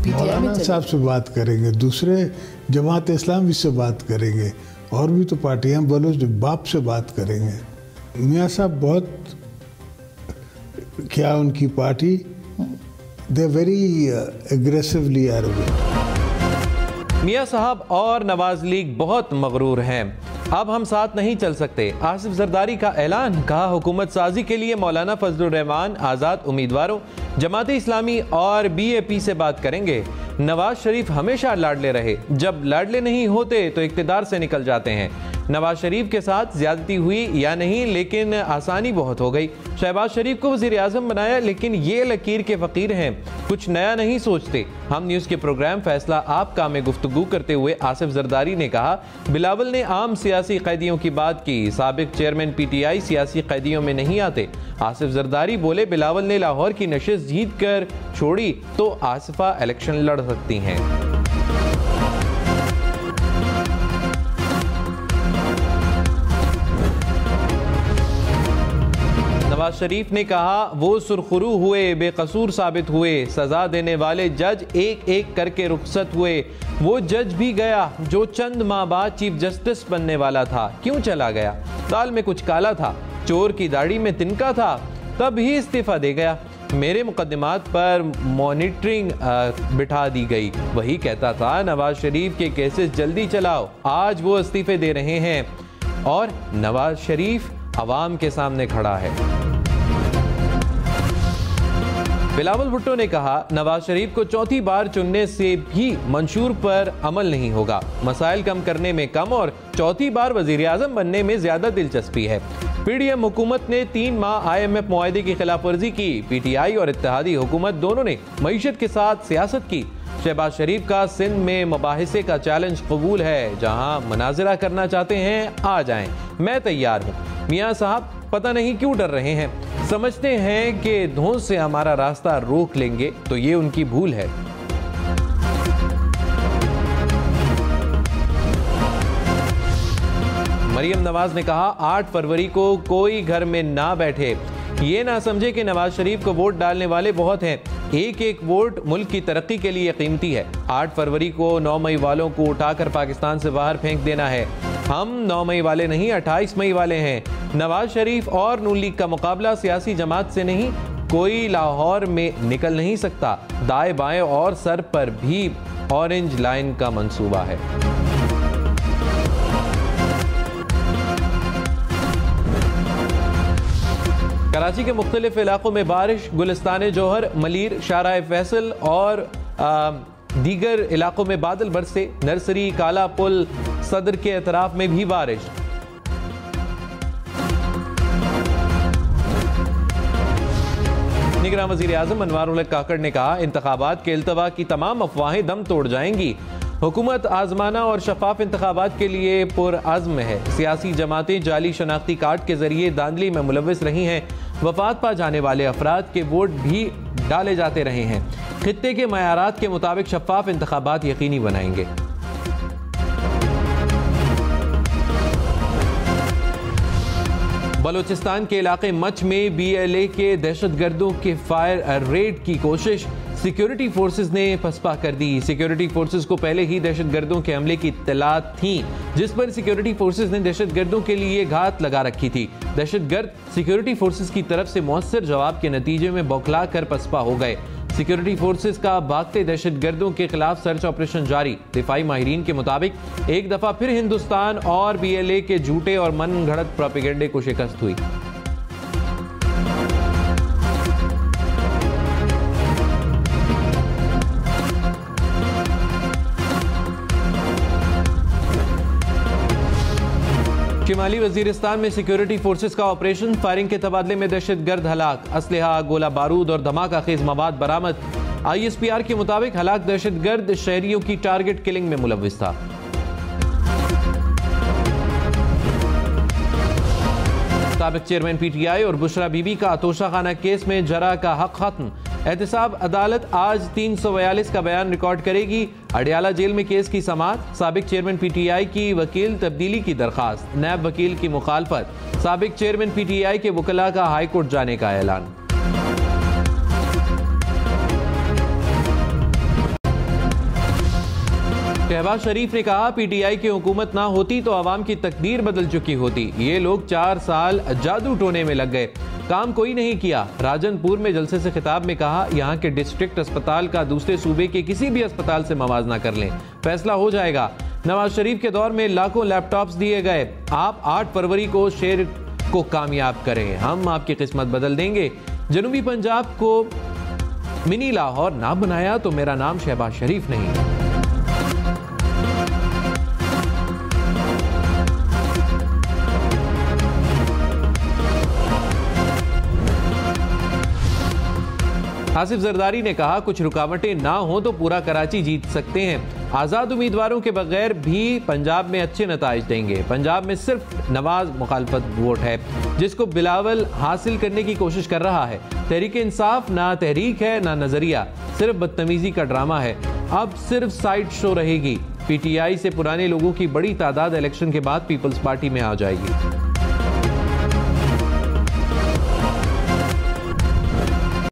मौलाना साहब से बात करेंगे, दूसरे जमात इस्लामी से बात करेंगे, और भी तो पार्टियां, बलोच बाप से बात करेंगे। मियाँ साहब बहुत, क्या उनकी party, they very aggressively Arabic. मियाँ साहब और नवाज लीग बहुत मगरूर हैं, अब हम साथ नहीं चल सकते। आसिफ जरदारी का ऐलान, कहा हुकूमत साजी के लिए मौलाना फजलुर रहमान आज़ाद उम्मीदवारों जमात इस्लामी और BAP से बात करेंगे। नवाज शरीफ हमेशा लाडले रहे, जब लाडले नहीं होते तो इक़्तिदार से निकल जाते हैं। नवाज शरीफ के साथ ज्यादती हुई या नहीं, लेकिन आसानी बहुत हो गई। शहबाज शरीफ को वज़ीर आज़म बनाया, लेकिन ये लकीर के फ़कीर हैं, कुछ नया नहीं सोचते। हम न्यूज़ के प्रोग्राम फैसला आपका में गुफ्तगू करते हुए आसिफ जरदारी ने कहा, बिलावल ने आम सियासी कैदियों की बात की, साबिक चेयरमैन PTI सियासी कैदियों में नहीं आते। आसिफ जरदारी बोले, बिलावल ने लाहौर की नशिस्त जीत कर छोड़ी तो आसिफा इलेक्शन लड़ सकती हैं। नवाज शरीफ ने कहा, वो सुरखरू हुए, बेकसूर साबित हुए, सजा देने वाले जज एक एक करके रुखसत हुए। वो जज भी गया जो चंद माह बाद चीफ जस्टिस बनने वाला था, क्यों चला गया? दाल में कुछ काला था, चोर की दाढ़ी में तिनका था, तब ही इस्तीफा दे गया। मेरे मुकदमात पर मॉनिटरिंग बिठा दी गई, वही कहता था नवाज शरीफ के केसेस जल्दी चलाओ। आज वो इस्तीफे दे रहे हैं और नवाज शरीफ अवाम के सामने खड़ा है। बिलावल भुट्टो ने कहा, नवाज शरीफ को चौथी बार चुनने से भी मंशूर पर अमल नहीं होगा। मसाइल कम करने में कम और चौथी बार वजीर आजम बनने में ज्यादा दिलचस्पी है। PDM हुकूमत ने 3 माह IMF मुआहदे की खिलाफ वर्जी की। PTI और इत्तेहादी हुकूमत दोनों ने मईशत के साथ सियासत की। शहबाज शरीफ का सिंध में मुबाहिसे का चैलेंज कबूल है, जहां मनाजरा करना चाहते हैं आ जाएं, मैं तैयार हूं। मियाँ साहब पता नहीं क्यों डर रहे हैं, समझते हैं कि धौंस से हमारा रास्ता रोक लेंगे, तो ये उनकी भूल है। मरियम नवाज ने कहा, 8 फरवरी को कोई घर में ना बैठे, ये ना समझे कि नवाज शरीफ को वोट डालने वाले बहुत हैं। एक एक वोट मुल्क की तरक्की के लिए कीमती है। 8 फरवरी को 9 मई वालों को उठाकर पाकिस्तान से बाहर फेंक देना है। हम 9 मई वाले नहीं, 28 मई वाले हैं। नवाज शरीफ और नून लीग का मुकाबला सियासी जमात से नहीं, कोई लाहौर में निकल नहीं सकता। दाएं बाएं और सर पर भी ऑरेंज लाइन का मंसूबा है। कराची के मुख्तलिफ इलाकों में बारिश, गुलिस्तान जौहर, मलीर, शाहराह फैसल और दीगर इलाकों में बादल बरसे। नर्सरी, काला पुल, सदर के अतराफ में भी बारिश। निगरान वज़ीर आज़म अनवारुल हक काकड़ ने कहा, इंतखाबात के इल्तवा की तमाम अफवाहें दम तोड़ जाएंगी। हुकूमत आजमाना और शफाफ इंतखाबात के लिए पुरअज़्म है। सियासी जमातें जाली शनाख्ती कार्ड के जरिए धांधली में मुलव्वस रही हैं। वफात पा जाने वाले अफराद के वोट भी डाले जाते रहे हैं। खित्ते के मयारात के मुताबिक शफाफ इंतखाबात यकीनी बनाएंगे। बलोचिस्तान के इलाके मच में BLA के दहशतगर्दों के फायर रेड की कोशिश, सिक्योरिटी फोर्सेस ने पसपा कर दी। सिक्योरिटी फोर्सेस को पहले ही दहशतगर्दों के हमले की इत्तला थी, जिस पर सिक्योरिटी फोर्सेस ने दहशतगर्दों के लिए घात लगा रखी थी। दहशतगर्द सिक्योरिटी फोर्सेस की तरफ से मौसर जवाब के नतीजे में बौखला कर पसपा हो गए। सिक्योरिटी फोर्सेस का भागते दहशतगर्दों के खिलाफ सर्च ऑपरेशन जारी। दिफाई माहिरीन के मुताबिक एक दफा फिर हिंदुस्तान और BLA के झूठे और मन घड़त प्रोपेगेंडे को शिकस्त हुई। शिमाली वजीरिस्तान में सिक्योरिटी फोर्सेस का ऑपरेशन, फायरिंग के तबादले में दहशतगर्द हलाक, असलहा, गोला बारूद और धमाका खेज मवाद बरामद। ISPR के मुताबिक हलाक दहशतगर्द शहरियों की टारगेट किलिंग में मुलव्विस था। साबिक चेयरमैन PTI और बुशरा बीबी का तोशाखाना केस में जरा का हक खत्म। एहतसाब अदालत आज 342 का बयान रिकॉर्ड करेगी। अडियाला जेल में केस की समाअत। साबिक चेयरमैन PTI की वकील तब्दीली की दरखास्त, नैब वकील की मुखालफत। साबिक चेयरमैन PTI के वकला का हाई कोर्ट जाने का ऐलान। शहबाज शरीफ ने कहा, पीटीआई की हुकूमत ना होती तो आवाम की तकदीर बदल चुकी होती। ये लोग 4 साल जादू टोने में लग गए, काम कोई नहीं किया। राजनपुर में जलसे से खिताब में कहा, यहाँ के डिस्ट्रिक्ट अस्पताल का दूसरे सूबे के किसी भी अस्पताल से मवाजना कर लें, फैसला हो जाएगा। नवाज शरीफ के दौर में लाखों लैपटॉप्स दिए गए, आप 8 फरवरी को शेर को कामयाब करें, हम आपकी किस्मत बदल देंगे। जनूबी पंजाब को मिनी लाहौर ना बनाया तो मेरा नाम शहबाज शरीफ नहीं। आसिफ जरदारी ने कहा, कुछ रुकावटें ना हो तो पूरा कराची जीत सकते हैं। आज़ाद उम्मीदवारों के बगैर भी पंजाब में अच्छे नताइज देंगे। पंजाब में सिर्फ नवाज मुखालफत वोट है जिसको बिलावल हासिल करने की कोशिश कर रहा है। तहरीक इंसाफ ना तहरीक है ना नजरिया, सिर्फ बदतमीजी का ड्रामा है। अब सिर्फ साइड शो रहेगी। पीटीआई से पुराने लोगों की बड़ी तादाद इलेक्शन के बाद पीपल्स पार्टी में आ जाएगी।